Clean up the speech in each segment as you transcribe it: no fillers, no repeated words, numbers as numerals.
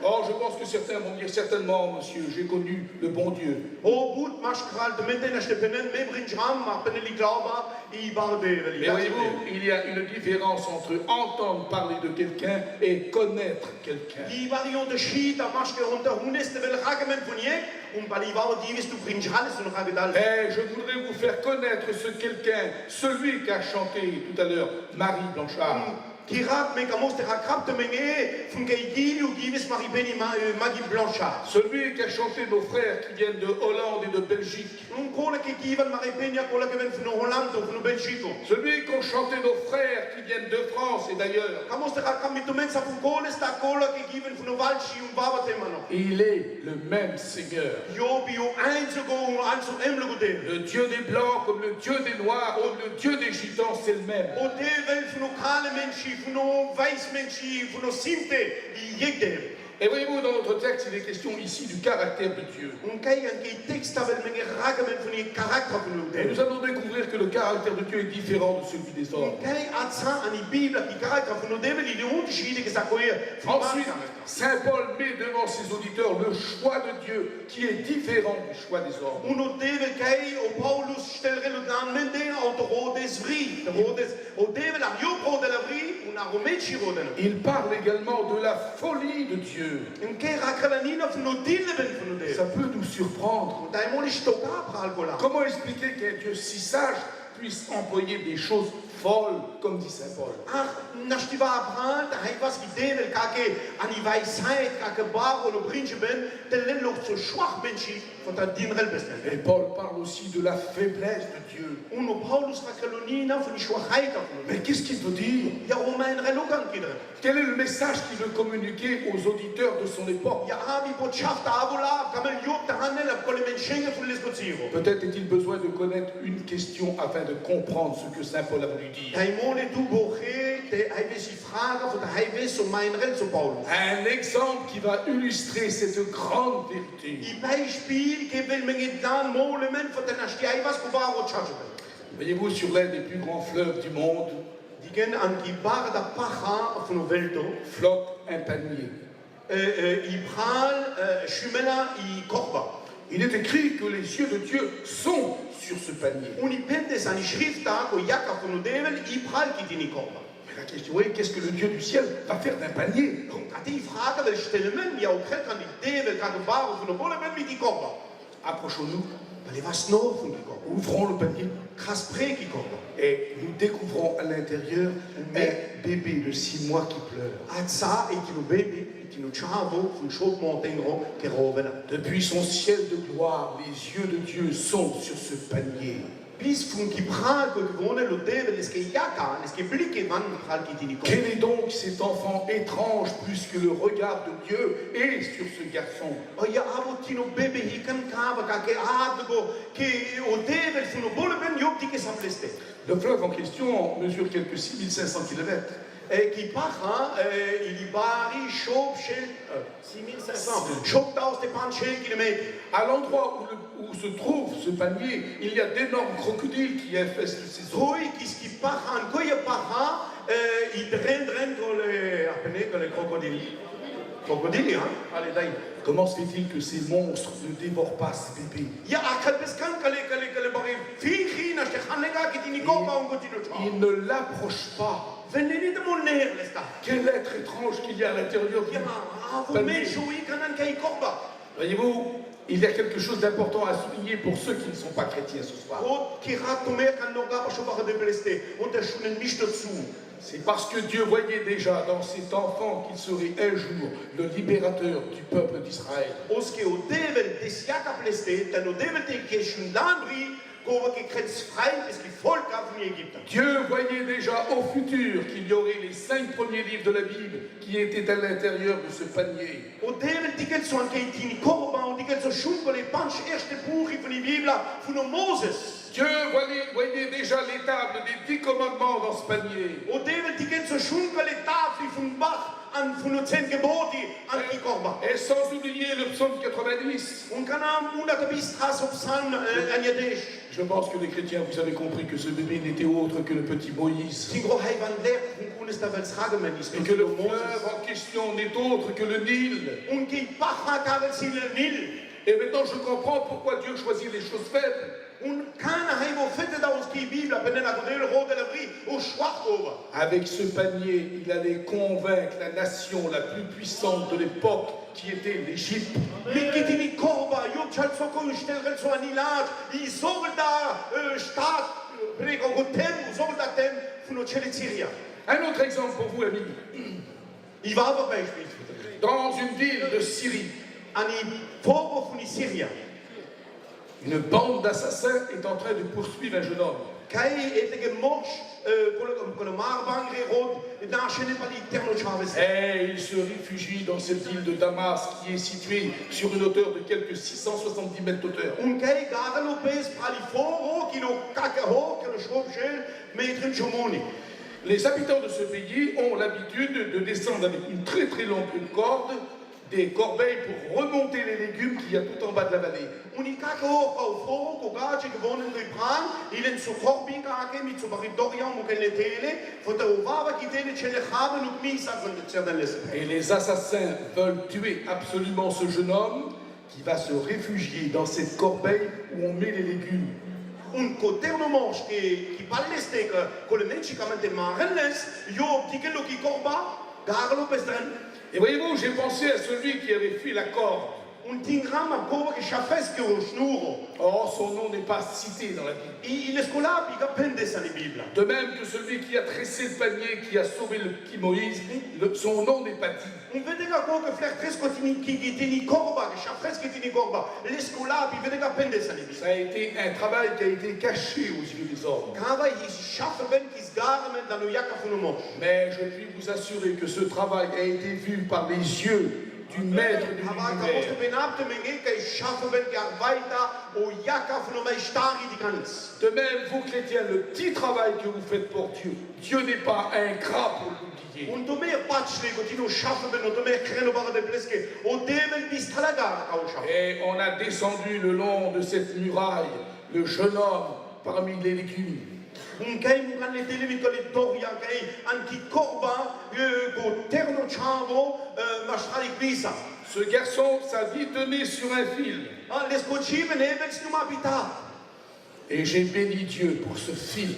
Oh, je pense que certains vont dire certainement, monsieur, j'ai connu le bon Dieu. Mais voyez-vous, il y a une différence entre entendre parler de quelqu'un et connaître quelqu'un. Et je voudrais vous faire connaître ce quelqu'un, celui qui a chanté tout à l'heure, Marie Blanchard. Celui qui a chanté nos frères qui viennent de Hollande et de Belgique. Celui qui a chanté nos frères qui viennent de France et d'ailleurs. Il est le même Seigneur. Le Dieu des Blancs comme le Dieu des Noirs, comme le Dieu des Gitans, c'est le même. Et voyez-vous, dans notre texte, il est question ici du caractère de Dieu. Et nous allons découvrir que le caractère de Dieu est différent de celui des hommes. Ensuite, Saint Paul met devant ses auditeurs le choix de Dieu qui est différent du choix des hommes. Il parle également de la folie de Dieu. Ça peut nous surprendre. Comment expliquer qu'un Dieu si sage puisse employer des choses folles, comme dit Saint Paul? Et Paul parle aussi de la faiblesse de Dieu. Mais qu'est-ce qu'il veut dire? Quel est le message qu'il veut communiquer aux auditeurs de son époque? Peut-être est-il besoin de connaître une question afin de comprendre ce que Saint Paul a voulu dire. Un exemple qui va illustrer cette grande vérité. Voyez-vous, sur l'un des plus grands fleuves du monde, flotte un panier. Il est écrit que les yeux de Dieu sont sur ce panier. Mais la question est, qu'est-ce que le Dieu du ciel va faire d'un panier? Approchons-nous, ouvrons le panier et nous découvrons à l'intérieur un bébé de 6 mois qui pleure. Depuis son ciel de gloire, les yeux de Dieu sont sur ce panier. Quel est donc cet enfant étrange plus que le regard de Dieu est sur ce garçon? Le fleuve en question mesure quelques 6500 km. À l'endroit où se trouve ce panier, il y a d'énormes crocodiles qui infestent ces eaux. Comment se fait-il que ces monstres ne dévorent pas ce bébé? Ils ne l'approchent pas. Quel être étrange qu'il y a à l'intérieur du panier. Voyez-vous, il y a quelque chose d'important à souligner pour ceux qui ne sont pas chrétiens ce soir. C'est parce que Dieu voyait déjà dans cet enfant qu'il serait un jour le libérateur du peuple d'Israël. Dieu voyait déjà au futur qu'il y aurait les 5 premiers livres de la Bible qui étaient à l'intérieur de ce panier. Dieu voyait déjà l'étable des 10 commandements dans ce panier. Et sans oublier le psaume 90. Je pense que les chrétiens, vous avez compris que ce bébé n'était autre que le petit Moïse. Tingro hij van leer kun is dat wel schade men is. Et que le fleuve en question n'est autre que le Nil. Un qui pacha kavel sin le Nil. Et maintenant je comprends pourquoi Dieu choisit les choses faibles. Un kana hij wil fitte dat ons die Bible benen dat de rode levri o zwart over. Avec ce panier, il allait convaincre la nation la plus puissante de l'époque, qui était l'Égypte. Mit getini korba, jo tschalt so ko stelrel so anilat, I solda staat prego gotem, soldaten von o Syria. Un autre exemple pour vous, amis. I war aber Beispiel. Dans une ville de Syrie, Ani Vorwurf von Syria. une bande d'assassins est en train de poursuivre un jeune homme. Kai etlige mors con le marbang rod, national pas l'iterno chaves. Et il se réfugie dans cette ville de Damas qui est située sur une hauteur de quelques 670 mètres d'auteur. Un kai gagalo pes paliforo kilo kakaho que le chobgel mettre chomoni. Les habitants de ce pays ont l'habitude de descendre avec une très longue corde des corbeilles pour remonter les légumes qu'il y a tout en bas de la vallée. Unikako au foro ko gaje gewonnen de pran, il en so korbi kake mit so baridorian mo kelle tele, foto vava ki tele chele haben und mi sa von de Et les assassins veulent tuer absolument ce jeune homme qui va se réfugier dans cette corbeille où on met les légumes. Un coterno mors qui paleste que le menchi kamante marelles, yo tikelo ki korba, garlo pesren. Et voyez-vous, j'ai pensé à celui qui avait fui la corde. Un tingram a korba que chafes que o snuro. Or, son nom n'est pas cité dans la Bible. Il est scola bi kapende sa Bible. De même que celui qui a tressé le panier, qui a sauvé le petit Moïse, son nom n'est pas dit. Un vedega ko que frère tres kotini ki tini korba, que chafes que tini korba. L'escola bi vedega pende sa Bible. Ça a été un travail qui a été caché aux yeux des hommes. Kava is schaffe ben kis garmen dans le yaka funo. Mais je puis vous assurer que ce travail a été vu par les yeux du maître de l'univers. De même, vous chrétiens, le petit travail que vous faites pour Dieu, Dieu n'est pas ingrat pour l'oublier. Et on a descendu le long de cette muraille le jeune homme parmi les légumes. Ce garçon, sa vie tenait sur un fil. Et j'ai béni Dieu pour ce fil.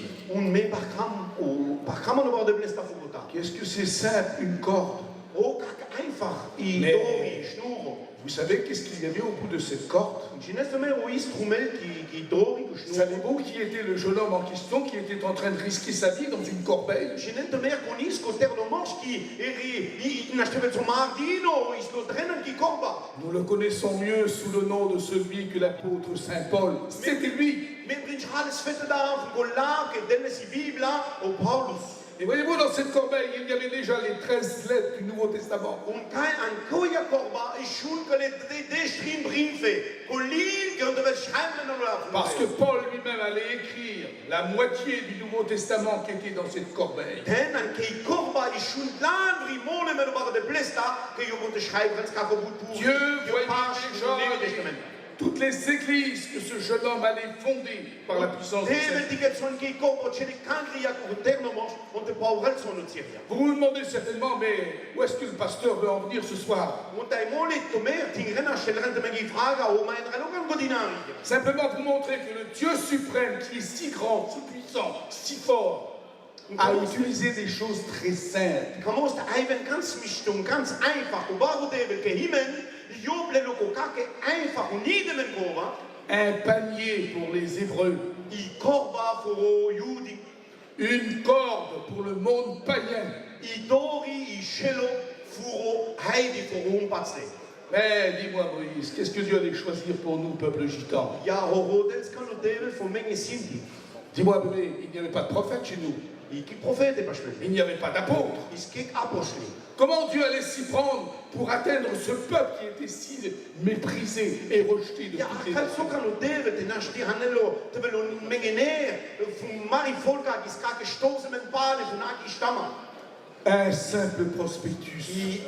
Qu'est-ce que c'est simple, une corde? Mais vous savez qu'est-ce qu'il y avait au bout de cette corde? Savez-vous qui était le jeune homme en question qui était en train de risquer sa vie dans une corbeille? Nous le connaissons mieux sous le nom de celui que l'apôtre Saint Paul. C'était lui. Et voyez-vous, dans cette corbeille, il y avait déjà les 13 lettres du Nouveau Testament. Parce que Paul lui-même allait écrire la moitié du Nouveau Testament qui était dans cette corbeille. Dieu voyait déjà toutes les églises que ce jeune homme allait fonder par la puissance de Dieu. Vous vous demandez certainement, mais où est-ce que le pasteur veut en venir ce soir? Simplement pour montrer que le Dieu suprême, qui est si grand, si puissant, si fort, a utilisé des choses très simples. Un panier pour les Hébreux, une corde pour le monde païen. Mais dis-moi Moïse, qu'est-ce que Dieu allait choisir pour nous, peuple gitan? Dis-moi bébé, il n'y avait pas de prophète chez nous. Il n'y avait pas d'apôtre. Comment Dieu allait s'y prendre pour atteindre ce peuple qui était si méprisé et rejeté de toutes les nations? Un simple prospectus.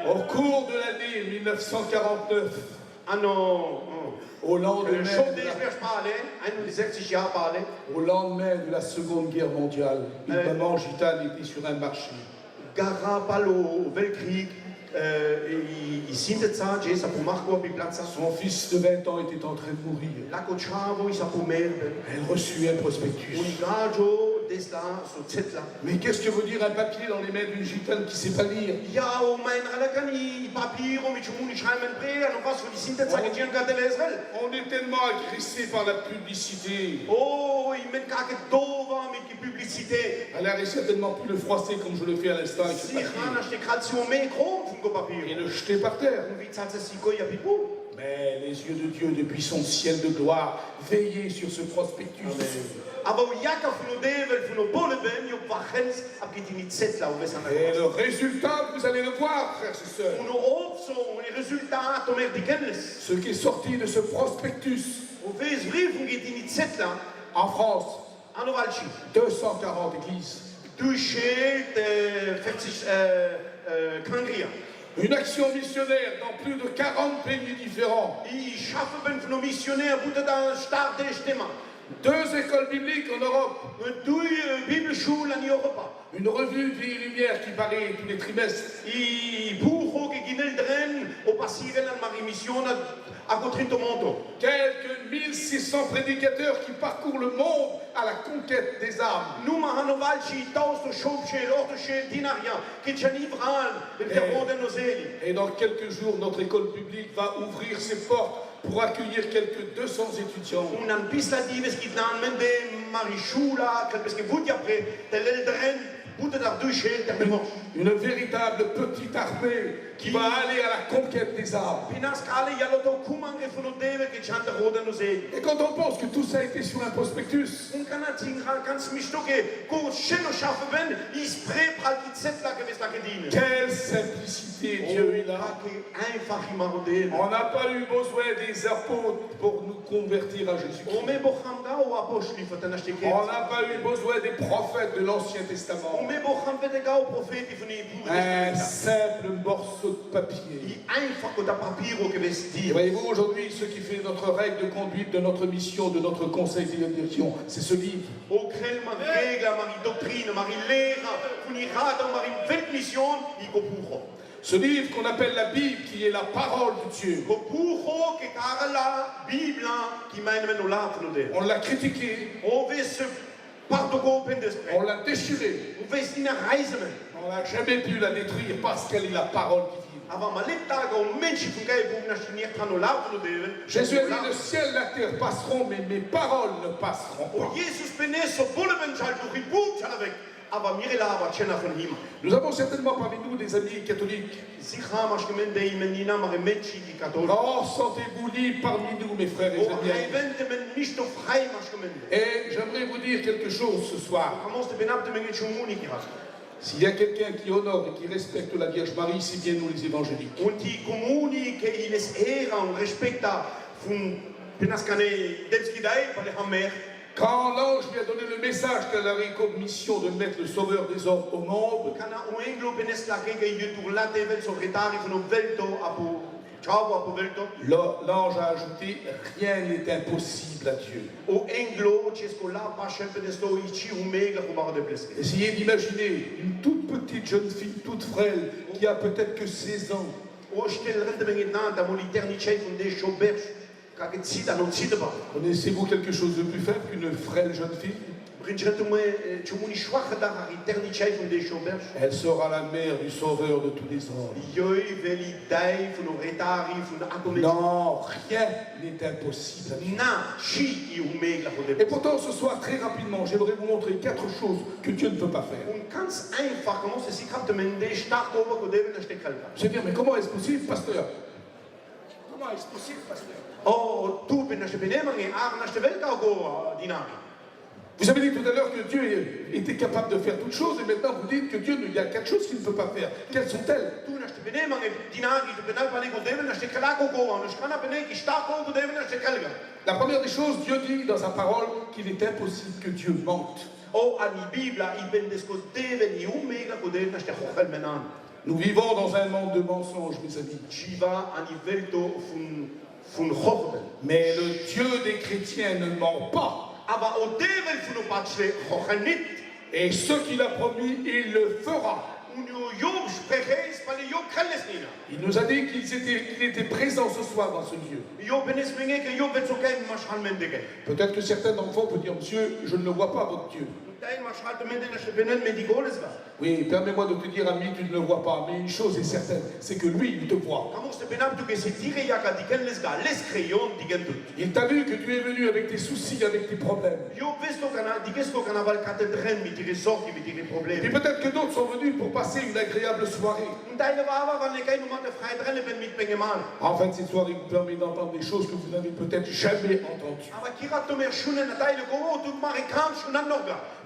Au cours de l'année 1949, Au lendemain, au lendemain de la Seconde Guerre mondiale, une maman gitane était sur un marché. Son fils de 20 ans était en train de mourir. Elle reçut un prospectus. Mais qu'est-ce que veut dire un papier dans les mains d'une gitane qui ne sait pas lire? On est tellement agressé par la publicité. Elle a certainement pu le froisser comme je le fais à l'instant avec ce papier et le jeter par terre. Mais les yeux de Dieu, depuis son ciel de gloire, veillaient sur ce prospectus. Et le résultat, vous allez le voir, frères et sœurs. Ce qui est sorti de ce prospectus en France, 240 églises. Une action missionnaire dans plus de 40 pays différents. 2 écoles bibliques en Europe. Une revue Vie et Lumière qui paraît tous les trimestres. Quelques 1600 prédicateurs qui parcourent le monde à la conquête des âmes. Et dans quelques jours, notre école publique va ouvrir ses portes pour accueillir quelques 200 étudiants. Une véritable petite armée qui va aller à la conquête des âmes. Et quand on pense que tout ça a été sur un prospectus, quelle simplicité Dieu est là. On n'a pas eu besoin des apôtres pour nous convertir à Jésus-Christ. On n'a pas eu besoin des prophètes de l'Ancien Testament. Un simple morceau de papier. Et voyez-vous, aujourd'hui, ce qui fait notre règle de conduite de notre mission, de notre conseil de direction, c'est ce livre. Ce livre qu'on appelle la Bible, qui est la parole de Dieu. On l'a critiqué. On l'a déchiré. On n'a jamais pu la détruire parce qu'elle est la parole qui vit. Jésus a dit, le ciel et la terre passeront, mais mes paroles ne passeront pas. Nous avons certainement parmi nous des amis catholiques. Oh, sentez-vous libres parmi nous, mes frères et amis. Et j'aimerais vous dire quelque chose ce soir. S'il y a quelqu'un qui honore et qui respecte la Vierge Marie, c'est bien nous les évangéliques. Quand l'ange lui a donné le message qu'elle avait comme mission de mettre le sauveur des hommes au monde, l'ange a ajouté, rien n'est impossible à Dieu. Essayez d'imaginer une toute petite jeune fille, toute frêle, qui a peut-être que 16 ans. Connaissez-vous quelque chose de plus faible qu'une frêle jeune fille? Elle sera la mère du Sauveur de tous les hommes. Non, rien n'est impossible. Et pourtant, ce soir, très rapidement, j'aimerais vous montrer 4 choses que Dieu ne peut pas faire. Je vais dire, mais comment est-ce possible, pasteur? Comment est-ce possible, pasteur? Vous avez dit tout à l'heure que Dieu était capable de faire toutes choses et maintenant vous dites que Dieu, il y a 4 choses qu'il ne peut pas faire. Quelles sont-elles? La première des choses, Dieu dit dans sa parole qu'il est impossible que Dieu mente. Nous vivons dans un monde de mensonges, mes amis. von Chochmel. Mais le Dieu des chrétiens ne ment pas. Aber auch der will von der Batschle Chochel nicht. Et ce qu'il a promis, il le fera. Und Job spreche, weil Job kann es nicht. Il nous a dit qu'il était présent ce soir dans ce Dieu. Job bin es mir que Job wird so kein Maschalmende gehen. Peut-être que certains d'entre vous peuvent dire, monsieur, je ne le vois pas, votre Dieu. Oui, permets-moi de te dire, ami, tu ne le vois pas, mais une chose est certaine, c'est que lui, il te voit. Il t'a vu que tu es venu avec tes soucis, avec tes problèmes. Et peut-être que d'autres sont venus pour passer une agréable soirée. En fait, cette soirée vous permet d'entendre des choses que vous n'avez peut-être jamais entendues.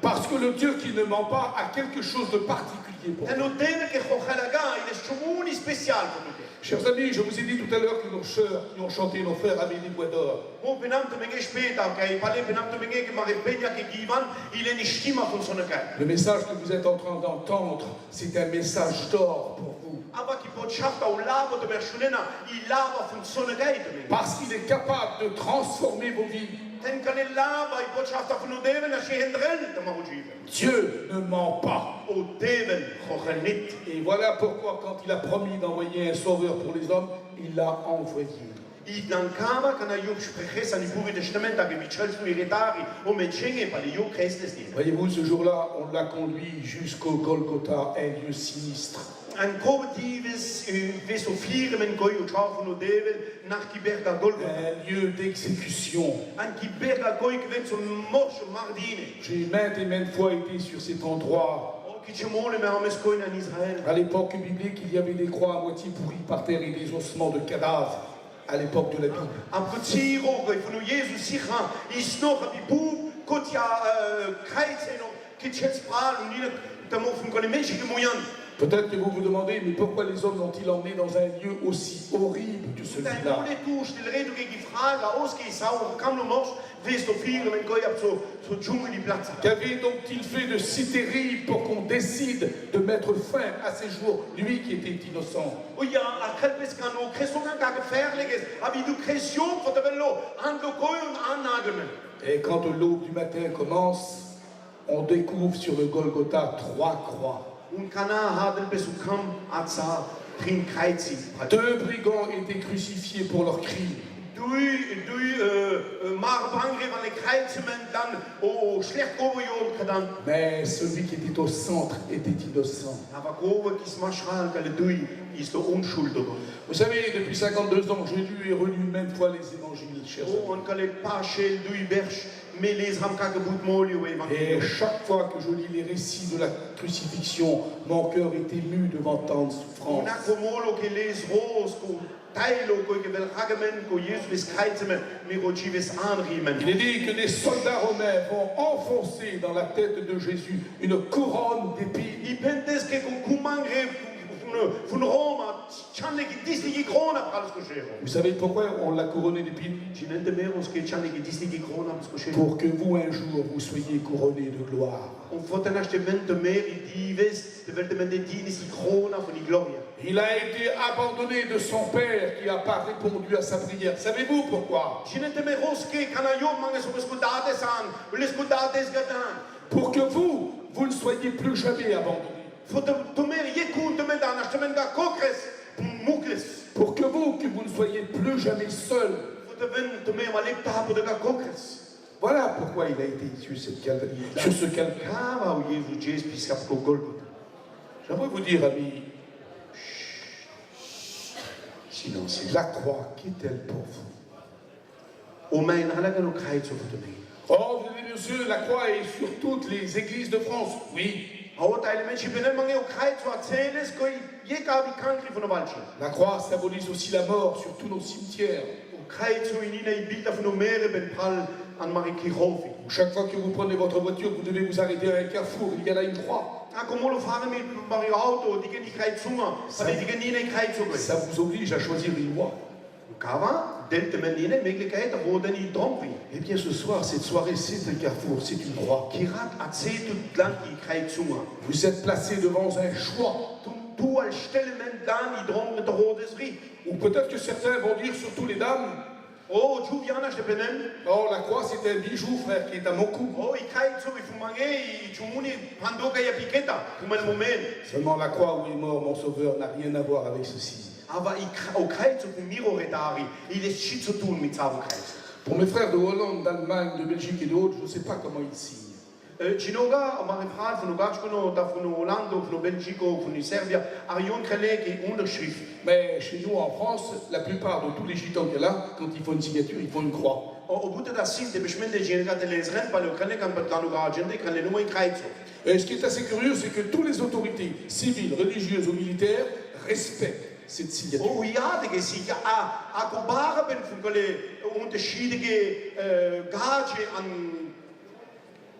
Parce que le Dieu qui ne ment pas a quelque chose de particulier pour vous. Chers amis, je vous ai dit tout à l'heure que nos sœurs qui ont chanté, nos frères avaient des voix d'or. Le message que vous êtes en train d'entendre, c'est un message d'or pour vous. Parce qu'il est capable de transformer vos vies. Dieu ne ment pas. Et voilà pourquoi quand il a promis d'envoyer un sauveur pour les hommes, il l'a envoyé. Voyez-vous, ce jour-là, on l'a conduit jusqu'au Golgotha, un lieu sinistre. Un lieu d'exécution. J'ai maintes et maintes fois été sur cet endroit. À l'époque biblique, il y avait des croix à moitié pourries par terre et des ossements de cadavres. À l'époque de la Bible. Peut-être que vous vous demandez, mais pourquoi les hommes l'ont-ils emmené dans un lieu aussi horrible que celui-là? Qu'avait donc-il fait de si terrible pour qu'on décide de mettre fin à ces jours, lui qui était innocent? Et quand l'aube du matin commence, on découvre sur le Golgotha 3 croix. 2 brigands étaient crucifiés pour leurs crimes. Mais celui qui était au centre était innocent. Vous savez, depuis 52 ans, j'ai lu et relu maintes fois les évangiles, chers amis. Et chaque fois que je lis les récits de la crucifixion, mon cœur est ému devant tant de souffrance. Il est dit que des soldats romains vont enfoncer dans la tête de Jésus une couronne d'épines. Vous savez pourquoi on l'a couronné d'épines? Pour que vous un jour vous soyez couronné de gloire. Il a été abandonné de son père qui n'a pas répondu à sa prière. Savez-vous pourquoi? Pour que vous ne soyez plus jamais abandonné. Pour que vous ne soyez plus jamais seul. Voilà pourquoi il a été sur cette calvaire. Sur ce calvaire. J'aimerais vous dire, amis, silence. La croix, qu'est-elle pour vous? Oh, bien sûr, la croix est sur toutes les églises de France. Oui. La croix symbolise aussi la mort sur tous nos cimetières. Chaque fois que vous prenez votre voiture, vous devez vous arrêter à un carrefour, il y en a une croix. Ça vous oblige à choisir une voie. Eh bien ce soir, cette soirée, c'est un carrefour, c'est une croix. Vous êtes placé devant un choix. Ou peut-être que certains vont dire, surtout les dames, Oh, Juviana, je te penem. Oh, la croix, c'est un bijou, frère, qui est à mon cou. Oh, i kaitso i fumange i chumuni pandoka ya piketa. Pour le moment. Seulement la croix où il est mort, mon sauveur, n'a rien à voir avec ceci. Aber o kaitso fu miro retari. Il est schizotun mit savu kaitso. Pour mes frères de Hollande, d'Allemagne, de Belgique et d'autres, je ne sais pas comment ils signent. Chinoga, mare praat van Ugachkono, da van Hollande, van Belgico, van Serbia, Arion Krelek et Unterschrift. Mais chez nous, en France, la plupart de tous les gitans qu'il y a là, quand ils font une signature, ils font une croix. Au bout de la signe, des bêchements de général de l'Israël, par le Krelek, en Patlanuga, Gente, Krelek, nous, kaitso. Et ce qui est assez curieux, c'est que toutes les autorités civiles, religieuses ou militaires respectent cette signature. Oh, ja, det kan sige, at bare ben funkale unterschiedliche Gage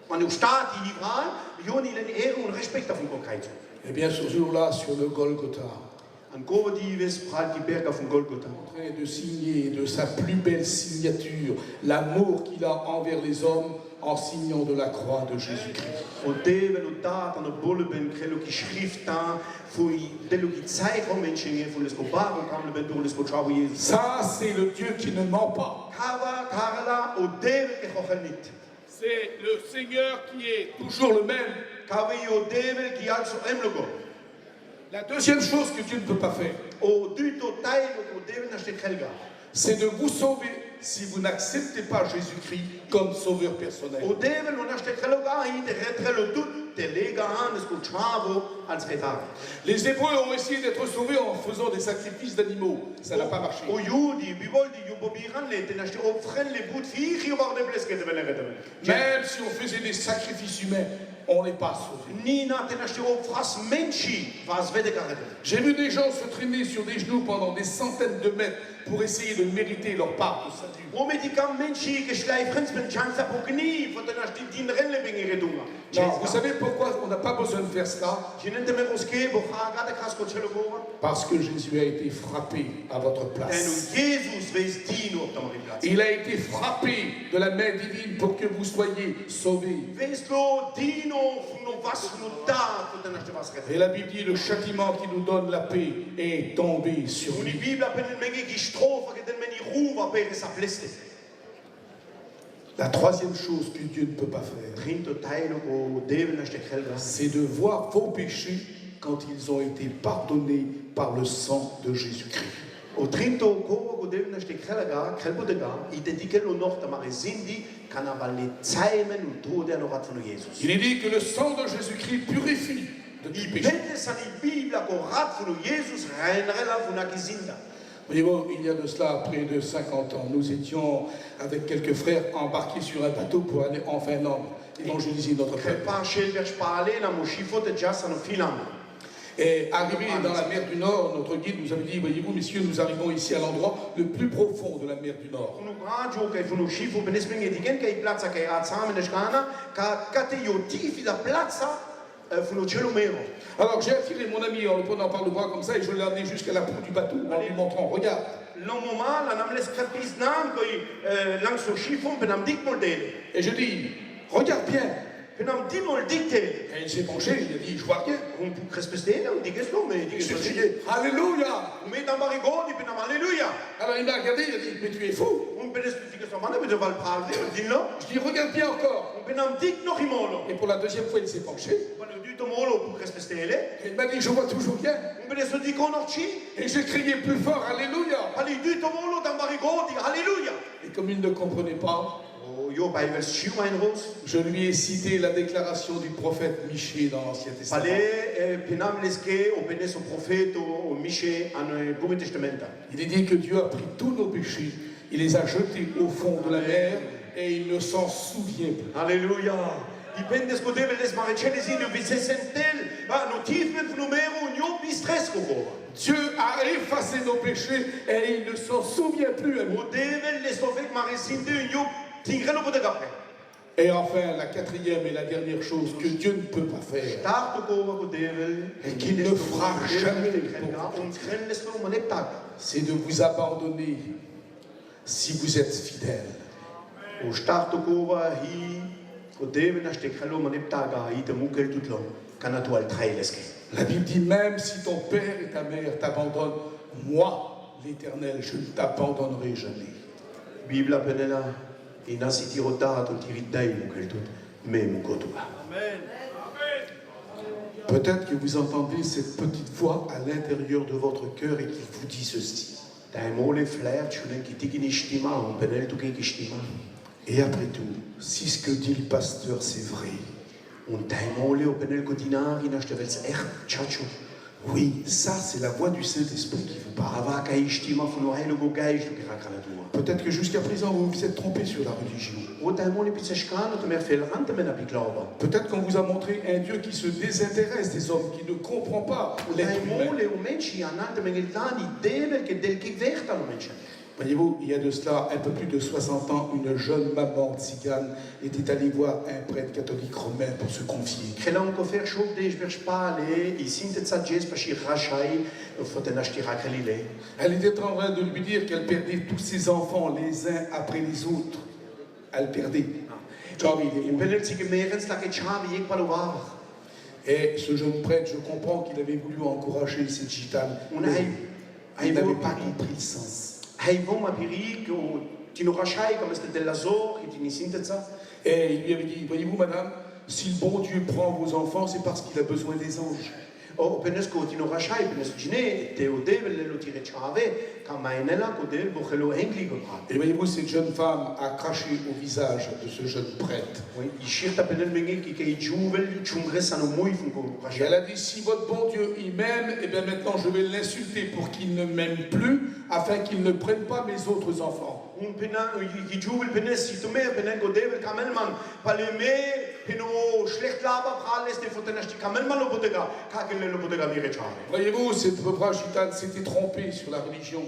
an Staat i Iran, joni den Ehre und Respekt auf den Konkret. Et bien ce jour-là, sur le Golgotha, An Govadives pralt die Berg auf den Golgotha. en train de signer de sa plus belle signature l'amour qu'il a envers les hommes en signant de la croix de Jésus-Christ. Und Devel und Tat an der Bolle ben Krelo ki Schrift da, fui delo ki Zeit von Menschen, von les Obar und kam ben durch les Botschaft Jesus. Ça, c'est le Dieu qui ne ment pas. Kava, Karla, und Devel ke Chochenit. C'est le Seigneur qui est toujours le même. Kava yo Devel ki also emlogo. La deuxième chose que Dieu ne peut pas faire, O duto tailo ko Devel na ste Helga. c'est de vous sauver si vous n'acceptez pas Jésus-Christ comme sauveur personnel. O Devel na ste Helga hi de retrelo tut te lega an es Botschaft als Retar. Les Hébreux ont essayé d'être sauvés en faisant des sacrifices d'animaux. Ça n'a pas marché. O Judi, bibol di Jubobiran le te na ste opfren le but fi hi war de bleske de veler. Même si on faisait des sacrifices humains, on n'est pas sauvés. Nina te na ste opfras Menshi was vede karet. J'ai vu des gens se traîner sur des genoux pendant des centaines de mètres pour essayer de mériter leur part de salut. O medikam Menshi geschleifrens ben chance a pokni, von na ste din renle binge redunga. Non, vous savez pourquoi on n'a pas besoin de faire cela? Jinente me roske bo khaga de krasko chelo gova. Parce que Jésus a été frappé à votre En place. Jesus wees dino op de plaats. Il a été frappé de la main divine pour que vous soyez sauvés. Wees lo dino no was no da von der nachte was Et la Bible dit le châtiment qui nous donne la paix est tombé sur Und die lui. Bibel hat eine Menge gestrofen, den man die Ruhe bei der Sapliste. La troisième chose que Dieu ne peut pas faire, Trinto Teilo o Deven na Stekelga. c'est de voir vos péchés quand ils ont été pardonnés par le sang de Jésus-Christ. O Trinto ko o Deven na Stekelga, Kelbodega, identikelo noch da mare Sindi, kann aber le Zeimen und Tode noch hat von Jesus. Il est dit que le sang de Jésus-Christ purifie de tout Die péché. Bende sa die Bibel ko rat von Jesus reinrela von a Gesinda. Voyez-vous, il y a de cela près de 50 ans, nous étions avec quelques frères embarqués sur un bateau pour aller en Finlande évangéliser notre peuple. Par Schelberg Spale na Moschifo de Jas no Finland. Et arrivé dans la mer du Nord, notre guide nous avait dit, voyez-vous messieurs, nous arrivons ici à l'endroit le plus profond de la mer du Nord. Von radio kai von Moschifo benesminge die gen kai platza kai rat samen de Schana, ka kate yo tief da platza von o Celomero. Alors j'ai attiré mon ami en le prenant par le bras comme ça et je l'ai amené jusqu'à la proue du bateau en lui montrant, regarde. Lo moment la nam les kapis nam koi langs so Schifo benam dik model. Et je dis, regarde bien. Benam dimol diktel. Et il s'est penché, il a dit, je vois rien. Un pu crespestele und diges lo me Il diges s'est so dit, chide. Alléluia. Me tam barigo di benam alleluia. Alors il m'a regardé, il a dit, mais tu es fou. Un benes diges so mane bitte val parle dinlo. Je dis, regarde bien encore. Un benam dik noch imolo. Et pour la deuxième fois, il s'est penché. Quando du tomolo pu crespestele. Et il m'a dit, je vois toujours bien. Un benes so diko noch chi. Et j'ai crié plus fort, Alléluia. Ali du tomolo tam barigo di alleluia. Et comme il ne comprenait pas, Oh yo bei vers schiu ein ros. je lui ai cité la déclaration du prophète Michée dans l'Ancien Testament. Pale penam leske o benes o profeto o Miche an Bugo Testamenta. Il est dit que Dieu a pris tous nos péchés, il les a jetés au fond de la mer et il ne s'en souvient plus. Alléluia. Die pendes ko devel des marechelles in vi sentel, no tiefmen von numero nio bis tres ko. Dieu a effacé nos péchés et il ne s'en souvient plus. Ami. O devel les sovek maresinde nio tingrelo po de gape. Et enfin, la quatrième et la dernière chose que Dieu ne peut pas faire, Start ko ko devel et qu'il ne fera jamais on kren les lo maneptag. c'est de vous abandonner si vous êtes fidèle. O start ko va hi ko devel na stekelo maneptaga hi te mukel tutlo kanatu al traileske. La Bible dit même si ton père et ta mère t'abandonnent, moi, l'Éternel, je ne t'abandonnerai jamais. Bible penela inasi tirotat und tiridai mukeltut même kotua. Amen. Peut-être que vous entendez cette petite voix à l'intérieur de votre cœur et qui vous dit ceci. Et après tout, si ce que dit le pasteur c'est vrai, oui, ça c'est la voix du Saint-Esprit qui vous parle. Peut-être que jusqu'à présent vous vous êtes trompé sur la religion. Peut-être qu'on vous a montré un Dieu qui se désintéresse des hommes, qui ne comprend pas l'être humain. Voyez-vous, il y a de cela un peu plus de 60 ans, une jeune maman tzigane était allée voir un prêtre catholique romain pour se confier. Elle était en train de lui dire qu'elle perdait tous ses enfants les uns après les autres. Elle perdait. Et ce jeune prêtre, je comprends qu'il avait voulu encourager cette gitane. Il n'avait pas compris le sens. Et il lui avait dit, voyez-vous madame, si le bon Dieu prend vos enfants, c'est parce qu'il a besoin des anges. Et voyez-vous, cette jeune femme a craché au visage de ce jeune prêtre. Et elle a dit, si votre bon Dieu il m'aime, et bien maintenant je vais l'insulter pour qu'il ne m'aime plus, afin qu'il ne prenne pas mes autres enfants. Voyez-vous, cette pauvre gitane s'était trompée sur la religion.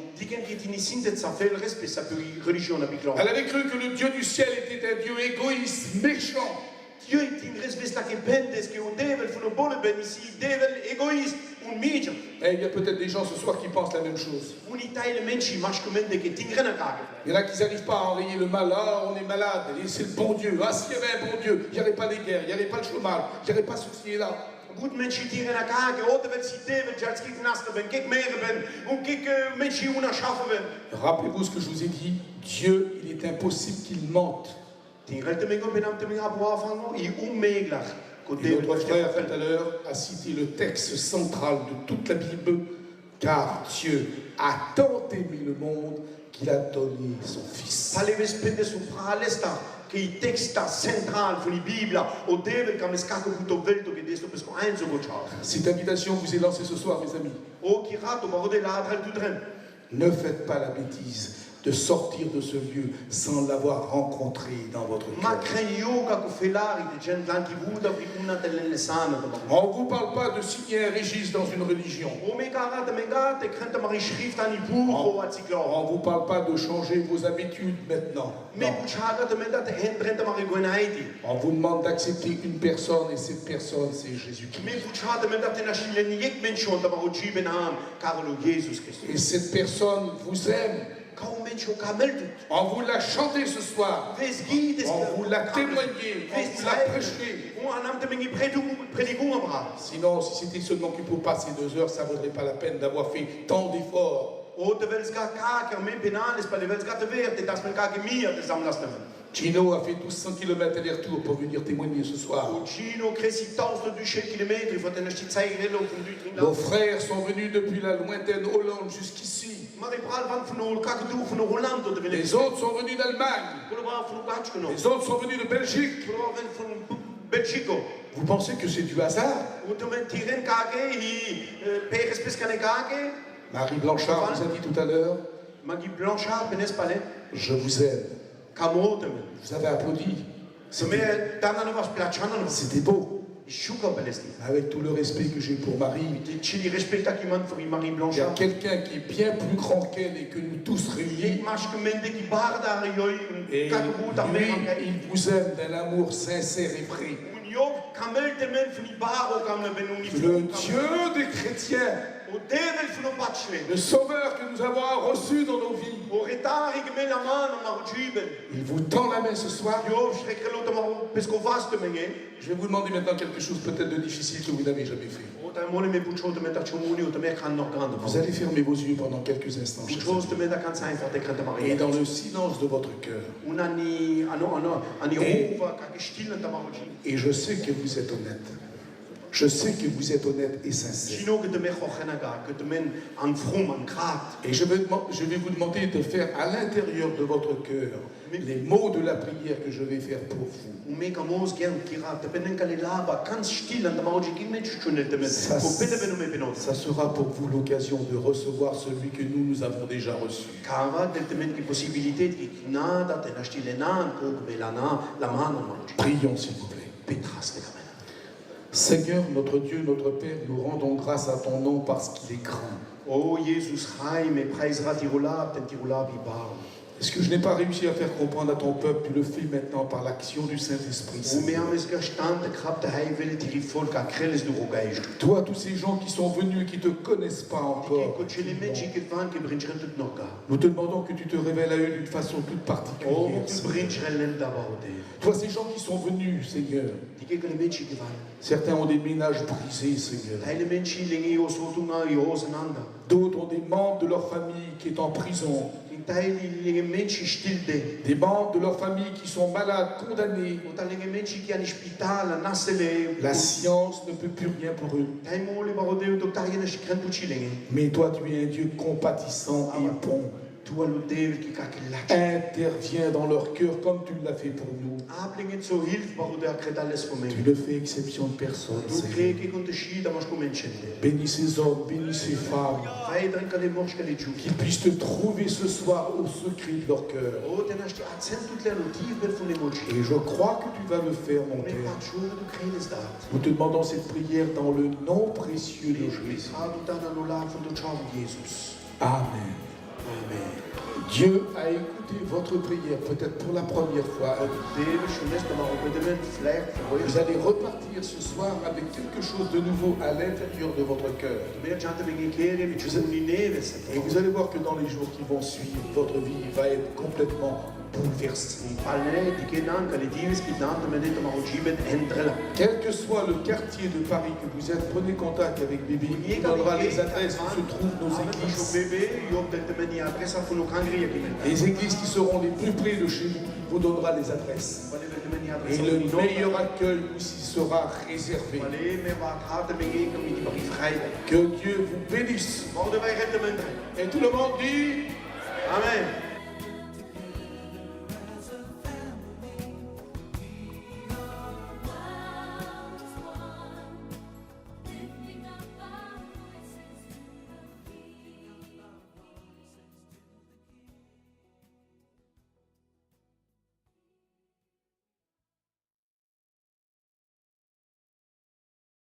Elle avait cru que le Dieu du ciel était un Dieu égoïste, méchant. Et il y a peut-être des gens ce soir qui pensent la même chose. Il y en a qui n'arrivent pas à enrayer le mal. Ah, on est malade, et c'est le bon Dieu. Ah, s'il y avait un bon Dieu, il n'y aurait pas les guerres, il n'y aurait pas le chômage, il n'y aurait pas ceci et là. Rappelez-vous ce que je vous ai dit, Dieu, il est impossible qu'il mente. Et notre frère tout à l'heure a cité le texte central de toute la Bible, car Dieu a tant aimé le monde qu'il a donné son Fils. Cette invitation vous est lancée ce soir, mes amis. Ne faites pas la bêtise de sortir de ce lieu sans l'avoir rencontré dans votre cœur. On ne vous parle pas de signer un registre dans une religion. On ne vous parle pas de changer vos habitudes maintenant. On vous demande d'accepter une personne et cette personne c'est Jésus-Christ. Et cette personne vous aime. On vous l'a chanté ce soir. On vous l'a témoigné. On vous l'a prêché. Sinon, si c'était seulement que pour passer 2 heures, ça ne vaudrait pas la peine d'avoir fait tant d'efforts. Gino a fait 1200 km aller-retour pour venir témoigner ce soir. Nos frères sont venus depuis la lointaine Hollande jusqu'ici. Les autres sont venus d'Allemagne. Les autres sont venus de Belgique. Vous pensez que c'est du hasard? Marie Blanchard vous a dit tout à l'heure, je vous aime. Vous avez applaudi. C'était beau. Avec tout le respect que j'ai pour Marie, il y a quelqu'un qui est bien plus grand qu'elle et que nous tous réunis. Et lui, il vous aime d'un amour sincère et vrai. Le Dieu des chrétiens, le Sauveur que nous avons reçu dans nos vies, il vous tend la main ce soir. Je vais vous demander maintenant quelque chose peut-être de difficile que vous n'avez jamais fait. Vous allez fermer vos yeux pendant quelques instants. Et dans le silence de votre cœur. Et je sais que vous êtes honnête. Je sais que vous êtes honnête et sincère. Et je vais vous demander de faire à l'intérieur de votre cœur les mots de la prière que je vais faire pour vous. Ça sera pour vous l'occasion de recevoir celui que nous avons déjà reçu. Prions s'il vous plaît. Seigneur, notre Dieu, notre Père, nous rendons grâce à ton nom parce qu'il est grand. Oh Jesus, Est-ce que je n'ai pas réussi à faire comprendre à ton peuple, tu le fais maintenant par l'action du Saint-Esprit. Toi, tous ces gens qui sont venus et qui ne te connaissent pas encore, nous te demandons que tu te révèles à eux d'une façon toute particulière. Toi, ces gens qui sont venus, Seigneur, certains ont des ménages brisés, Seigneur. D'autres ont des membres de leur famille qui est en prison. Des membres de leur famille qui sont malades, condamnés. La science ne peut plus rien pour eux. Mais toi, tu es un Dieu compatissant et bon. Interviens dans leur cœur comme tu l'as fait pour nous. Tu ne fais exception de personne. Bénis ces hommes, bénis ces femmes. Qu'ils puissent te trouver ce soir au secret de leur cœur. Et je crois que tu vas le faire, mon Père. Nous te demandons cette prière dans le nom précieux de Jésus. Amen. Amen. Dieu a écouté votre prière, peut-être pour la première fois. Vous allez repartir ce soir avec quelque chose de nouveau à l'intérieur de votre cœur. Et vous allez voir que dans les jours qui vont suivre, votre vie va être complètement bouleversée. Quel que soit le quartier de Paris que vous êtes, prenez contact avec Bébé. Il vous donnera les adresses où se trouvent nos églises. Les églises qui seront les plus près de chez vous, il vous donnera les adresses. Et le meilleur accueil aussi sera réservé. Que Dieu vous bénisse. Et tout le monde dit Amen.